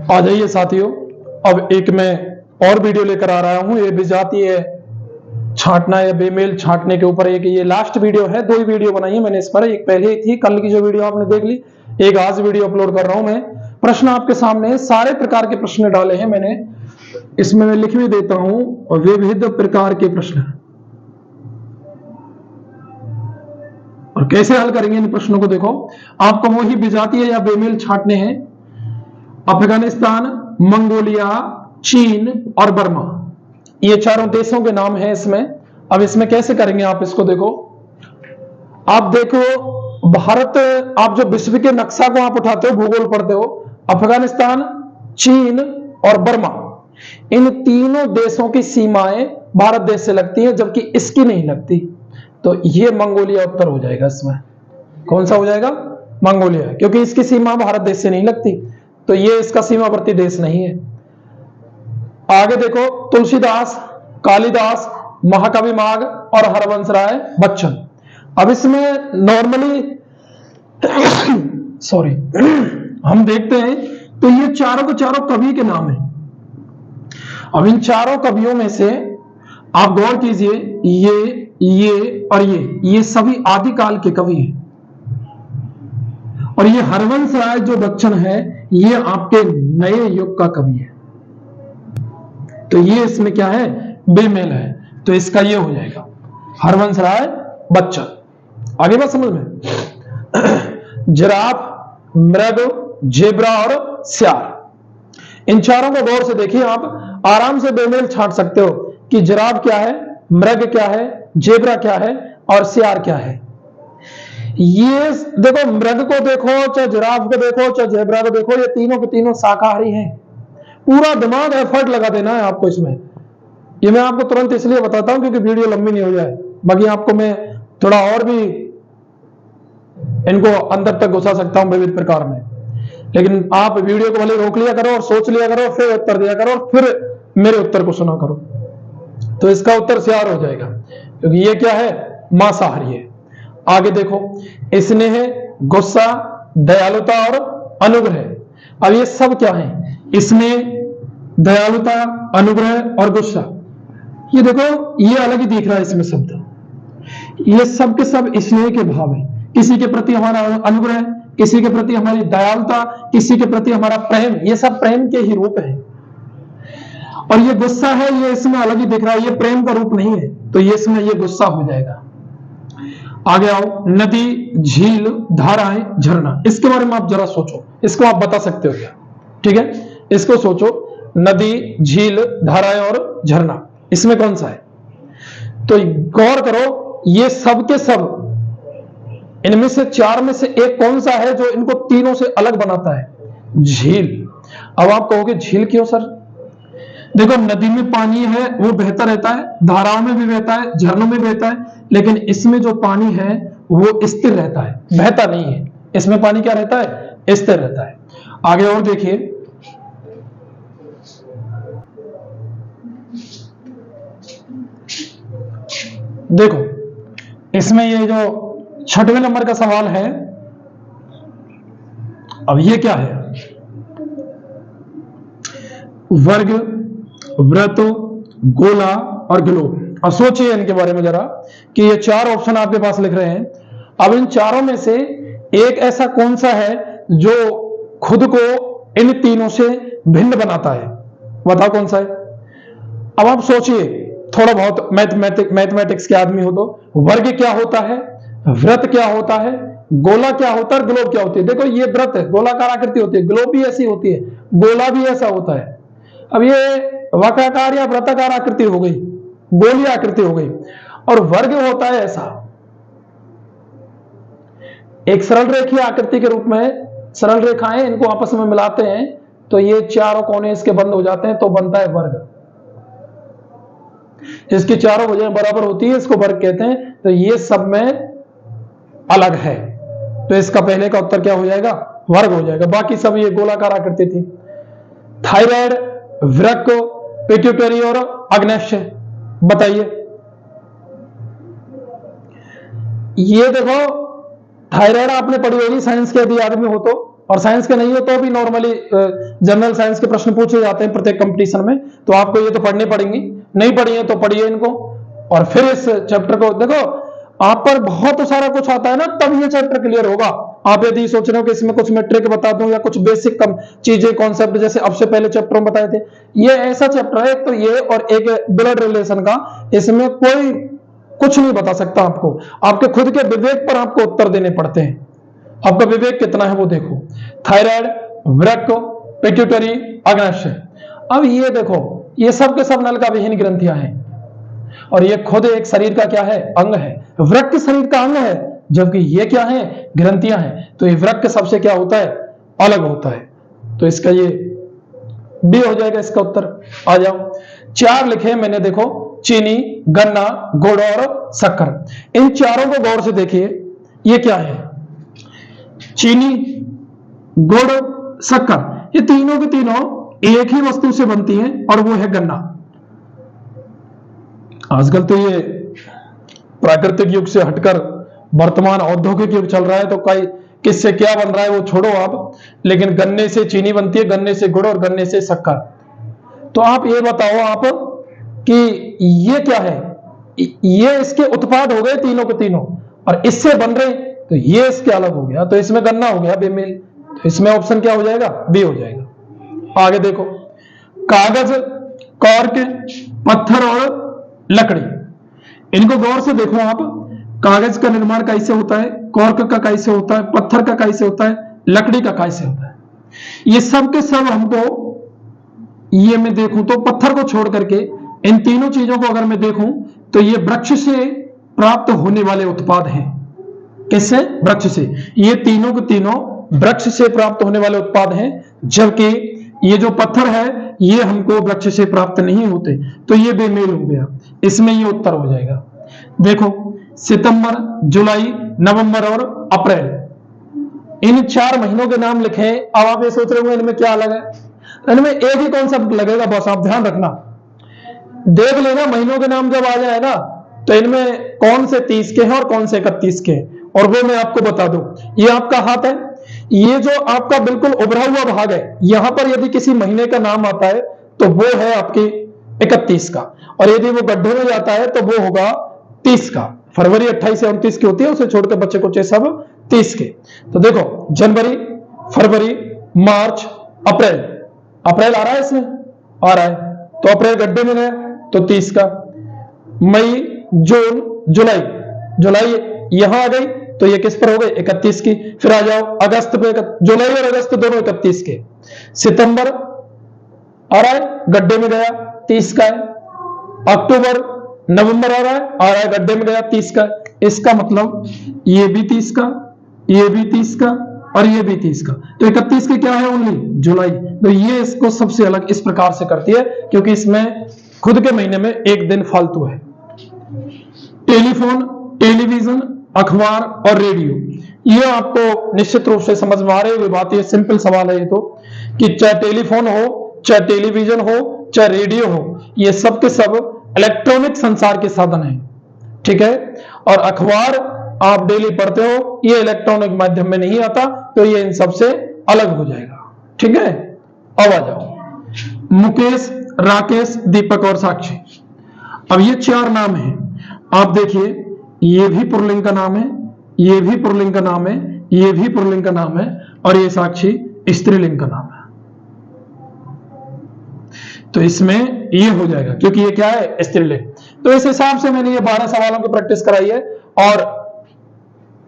आ जाइए साथियों, अब एक मैं और वीडियो लेकर आ रहा हूं। ये विजातीय छांटना या बेमेल छांटने के ऊपर एक ये लास्ट वीडियो है। 2 ही वीडियो बनाई है मैंने इस पर, एक पहले ही थी, कल की जो वीडियो आपने देख ली, एक आज वीडियो अपलोड कर रहा हूं मैं। प्रश्न आपके सामने सारे प्रकार के प्रश्न डाले हैं मैंने, इसमें मैं लिख भी देता हूं, विविध प्रकार के प्रश्न, और कैसे हल करेंगे इन प्रश्नों को। देखो, आपको वही विजातीय या बेमेल छांटने हैं। अफगानिस्तान, मंगोलिया, चीन और बर्मा, ये चारों देशों के नाम हैं इसमें। अब इसमें कैसे करेंगे आप इसको देखो। आप देखो भारत, आप जो विश्व के नक्शा को आप उठाते हो, भूगोल पढ़ते हो, अफगानिस्तान, चीन और बर्मा, इन तीनों देशों की सीमाएं भारत देश से लगती हैं, जबकि इसकी नहीं लगती। तो ये मंगोलिया उत्तर हो जाएगा इसमें। कौन सा हो जाएगा? मंगोलिया, क्योंकि इसकी सीमा भारत देश से नहीं लगती, तो ये इसका सीमावर्ती देश नहीं है। आगे देखो, तुलसीदास, कालिदास, महाकवि माघ और हरवंश राय बच्चन। अब इसमें नॉर्मली सॉरी हम देखते हैं तो ये चारों के चारों कवि के नाम हैं। अब इन चारों कवियों में से आप गौर कीजिए, ये और ये सभी आदिकाल के कवि हैं, और ये हरवंश राय जो बच्चन है, ये आपके नए युग का कवि है। तो ये इसमें क्या है? बेमेल है, तो इसका ये हो जाएगा हरवंश राय बच्चन। आगे बात समझ में? जिराफ, मृग, जेब्रा और सियार, इन चारों को गौर से देखिए, आप आराम से बेमेल छांट सकते हो कि जिराफ क्या है, मृग क्या है, जेब्रा क्या है और सियार क्या है। ये देखो, मृग को देखो, चाहे जिराफ को देखो, चाहे जेब्रा को देखो, ये तीनों के तीनों शाकाहारी हैं। पूरा दिमाग एफर्ट लगा देना है आपको इसमें। ये मैं आपको तुरंत इसलिए बताता हूं क्योंकि वीडियो लंबी नहीं हो जाए, बाकी आपको मैं थोड़ा और भी इनको अंदर तक घुसा सकता हूं विविध प्रकार में, लेकिन आप वीडियो को भले रोक लिया करो और सोच लिया करो, फिर उत्तर दिया करो, फिर मेरे उत्तर को सुना करो। तो इसका उत्तर सियार हो जाएगा, क्योंकि ये क्या है? मांसाहारी है। आगे देखो, स्नेह, गुस्सा, दयालुता और अनुग्रह। अब ये सब क्या है? स्नेह, दयालुता, अनुग्रह और गुस्सा। ये देखो, ये अलग ही दिख रहा है इसमें शब्द। ये सब के सब स्नेह के भाव है। किसी के प्रति हमारा अनुग्रह, किसी के प्रति हमारी दयालुता, किसी के प्रति हमारा प्रेम, ये सब प्रेम के ही रूप है। और ये गुस्सा है, ये इसमें अलग ही दिख रहा है, ये प्रेम का रूप नहीं है, तो ये इसमें ये गुस्सा हो जाएगा। आगे आओ, नदी, झील, धाराएं, झरना, इसके बारे में आप जरा सोचो, इसको आप बता सकते हो क्या? ठीक है, इसको सोचो, नदी, झील, धाराएं और झरना, इसमें कौन सा है? तो गौर करो, ये सब के सब, इनमें से 4 में से एक कौन सा है जो इनको तीनों से अलग बनाता है? झील। अब आप कहोगे झील क्यों सर? देखो, नदी में पानी है वो बहता रहता है, धाराओं में भी बहता है, झरनों में बहता है, लेकिन इसमें जो पानी है वो स्थिर रहता है, बहता नहीं है। इसमें पानी क्या रहता है? स्थिर रहता है। आगे और देखिए, देखो इसमें ये जो 6वें नंबर का सवाल है, अब ये क्या है? वर्ग, वृत्त, गोला और ग्लोब। अब सोचिए इनके बारे में जरा, कि ये 4 ऑप्शन आपके पास लिख रहे हैं। अब इन चारों में से एक ऐसा कौन सा है जो खुद को इन तीनों से भिन्न बनाता है? बताओ कौन सा है? अब आप सोचिए, थोड़ा बहुत मैथमेटिक्स के आदमी हो तो, वर्ग क्या होता है, वृत्त क्या होता है, गोला क्या होता है और ग्लोब क्या होती है? देखो, ये वृत्त है, गोलाकार आकृति होती है, ग्लोब भी ऐसी होती है, गोला भी ऐसा होता है। अब ये वक्राकार या वृत्ताकार आकृति हो गई, गोलीय आकृति हो गई, और वर्ग होता है ऐसा, एक सरल रेखीय आकृति के रूप में। सरल रेखाएं इनको आपस में मिलाते हैं तो ये चारों कोने इसके बंद हो जाते हैं, तो बनता है वर्ग। इसकी चारों भुजाएं बराबर होती है, इसको वर्ग कहते हैं। तो ये सब में अलग है, तो इसका पहले का उत्तर क्या हो जाएगा? वर्ग हो जाएगा। बाकी सब ये गोलाकार आकृति थी। थायराइड, वृक्क, पिट्यूटरी और अग्न्याशय, बताइए। ये देखो, थायराइड आपने पढ़ी होगी साइंस के यदि आदमी हो तो, और साइंस के नहीं हो तो भी नॉर्मली जनरल साइंस के प्रश्न पूछे जाते हैं प्रत्येक कंपटीशन में, तो आपको ये तो पढ़ने पड़ेंगी, नहीं पढ़ी है तो पढ़िए इनको। और फिर इस चैप्टर को देखो, आप पर बहुत सारा कुछ आता है ना, तब ये चैप्टर क्लियर होगा। आप यदि सोच रहे हो कि इसमें कुछ मैं ट्रिक बता दूं या कुछ बेसिक कम चीजें कॉन्सेप्ट जैसे अब से पहले चैप्टर में बताए थे, ये ऐसा चैप्टर है तो ये, और एक ब्लड रिलेशन का, इसमें कोई कुछ नहीं बता सकता आपको, आपके खुद के विवेक पर आपको उत्तर देने पड़ते हैं। आपका विवेक कितना है वो देखो। थायराइड, वृक्क, पिट्यूटरी, अग्नाशय। अब ये देखो, ये सब के सब नल का विहीन ग्रंथियां हैं और ये खुद एक शरीर का क्या है, अंग है। वृक्क शरीर का अंग है, जबकि ये क्या है, ग्रंथियां हैं। तो ये वृक्क सबसे क्या होता है, अलग होता है। तो इसका ये बी हो जाएगा इसका उत्तर। आ जाओ, 4 लिखे मैंने, देखो, चीनी, गन्ना, गुड़ और शक्कर। इन चारों को गौर से देखिए, ये क्या है, चीनी, गुड़, शक्कर, ये तीनों के तीनों एक ही वस्तु से बनती हैं और वो है गन्ना। आजकल तो ये प्राकृतिक युग से हटकर वर्तमान औद्योगिक युग चल रहा है, तो कई किससे क्या बन रहा है वो छोड़ो आप, लेकिन गन्ने से चीनी बनती है, गन्ने से गुड़ और गन्ने से शक्कर। तो आप ये बताओ आप कि ये क्या है, ये इसके उत्पाद हो गए तीनों के तीनों, और इससे बन रहे, तो ये इसके अलग हो गया, तो इसमें गन्ना हो गया बेमेल। तो इसमें ऑप्शन क्या हो जाएगा, बी हो जाएगा। आगे देखो, कागज, कॉर्क, पत्थर और लकड़ी। इनको गौर से देखो आप, कागज का निर्माण कैसे होता है, कॉर्क का कैसे होता है, पत्थर का कैसे होता है, लकड़ी का कैसे होता है। ये सब के सब हमको, ये मैं देखूं तो पत्थर को छोड़ करके इन तीनों चीजों को अगर मैं देखूं तो ये वृक्ष से प्राप्त होने वाले उत्पाद हैं। किससे, वृक्ष से। ये तीनों के तीनों वृक्ष से प्राप्त होने वाले उत्पाद हैं, जबकि ये जो पत्थर है ये हमको वृक्ष से प्राप्त नहीं होते। तो ये बेमेल हो गया, इसमें ये उत्तर हो जाएगा। देखो, सितंबर, जुलाई, नवंबर और अप्रैल, इन 4 महीनों के नाम लिखे। अब आप ये सोच रहे होंगे इनमें क्या अलग है, इनमें एक ही कॉन्सेप्ट लगेगा, बस आप ध्यान रखना, देख लेना। महीनों के नाम जब आ जाए ना, तो इनमें कौन से 30 के हैं और कौन से 31 के हैं, और वो मैं आपको बता दूं। ये आपका हाथ है, ये जो आपका बिल्कुल उभरा हुआ भाग है, यहां पर यदि किसी महीने का नाम आता है तो वो है आपकी 31 का, और यदि वो गड्ढे में जाता है तो वो होगा 30 का। फरवरी 28 से 29 की होती है, उसे छोड़कर बच्चे कुछ सब 30 के। तो देखो, जनवरी, फरवरी, मार्च, अप्रैल, अप्रैल आ रहा है इसमें, आ रहा है, तो अप्रैल गड्ढे में गया तो 30 का। मई, जून, जुलाई, जुलाई यहां आ गई तो ये किस पर हो गई, 31 की। फिर आ जाओ अगस्त पे, जुलाई और अगस्त दोनों 31 के। सितंबर आ रहा है, गड्ढे में गया, 30 का है। अक्टूबर, नवंबर आ रहा है, गड्ढे में गया, 30 का। इसका मतलब ये भी 30 का, ये भी 30 का और ये भी 30 का, तो 31 के क्या है, ओनली जुलाई। तो ये इसको सबसे अलग इस प्रकार से करती है, क्योंकि इसमें खुद के महीने में एक दिन फालतू है। टेलीफोन, टेलीविजन, अखबार और रेडियो, ये आपको निश्चित रूप से समझ में आ रही बात, ये सिंपल सवाल है ये तो, कि चाहे टेलीफोन हो, चाहे टेलीविजन हो, चाहे रेडियो हो, ये सब के सब इलेक्ट्रॉनिक संचार के साधन हैं, ठीक है। और अखबार आप डेली पढ़ते हो, ये इलेक्ट्रॉनिक माध्यम में नहीं आता, तो ये इन सब से अलग हो जाएगा, ठीक है। अब आ जाओ, मुकेश, राकेश, दीपक और साक्षी। अब ये 4 नाम हैं, आप देखिए, ये भी पुल्लिंग का नाम है, ये भी पुल्लिंग का नाम है, ये भी पुल्लिंग का नाम है, और ये साक्षी स्त्रीलिंग का नाम है। तो इसमें ये हो जाएगा, क्योंकि ये क्या है, स्त्रीलिंग। तो इस हिसाब से मैंने ये 12 सवालों की प्रैक्टिस कराई है, और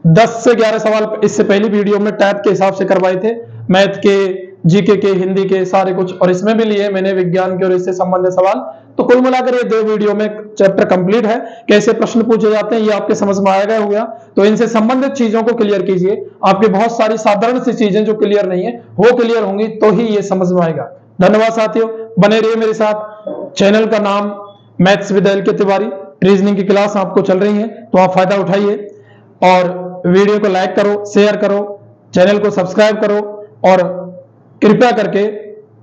10 से 11 सवाल इससे पहली वीडियो में टैब के हिसाब से करवाए थे, मैथ के, जीके के, हिंदी के, सारे कुछ, और इसमें भी लिए मैंने विज्ञान के और इससे संबंधित सवाल। तो कुल मिलाकर ये 2 वीडियो में चैप्टर कंप्लीट है। कैसे प्रश्न पूछे जाते हैं ये आपके समझ में आएगा हो गया, तो इनसे संबंधित चीजों को क्लियर कीजिए। आपके बहुत सारी साधारण सी चीजें जो क्लियर नहीं है वो क्लियर होंगी, तो ही ये समझ में आएगा। धन्यवाद साथियों, बने रहिए मेरे साथ। चैनल का नाम maths with LK Tiwari, reasoning की क्लास आपको चल रही है, तो आप फायदा उठाइए, और वीडियो को लाइक करो, शेयर करो, चैनल को सब्सक्राइब करो, और कृपया करके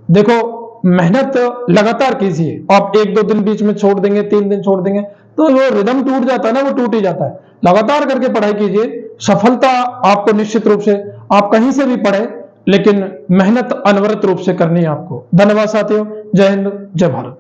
देखो, मेहनत लगातार कीजिए। आप 1-2 दिन बीच में छोड़ देंगे, 3 दिन छोड़ देंगे, तो वो रिदम टूट जाता है ना, वो टूट ही जाता है। लगातार करके पढ़ाई कीजिए, सफलता आपको निश्चित रूप से, आप कहीं से भी पढ़े, लेकिन मेहनत अनवरत रूप से करनी है आपको। धन्यवाद साथियों, जय हिंद, जय भारत।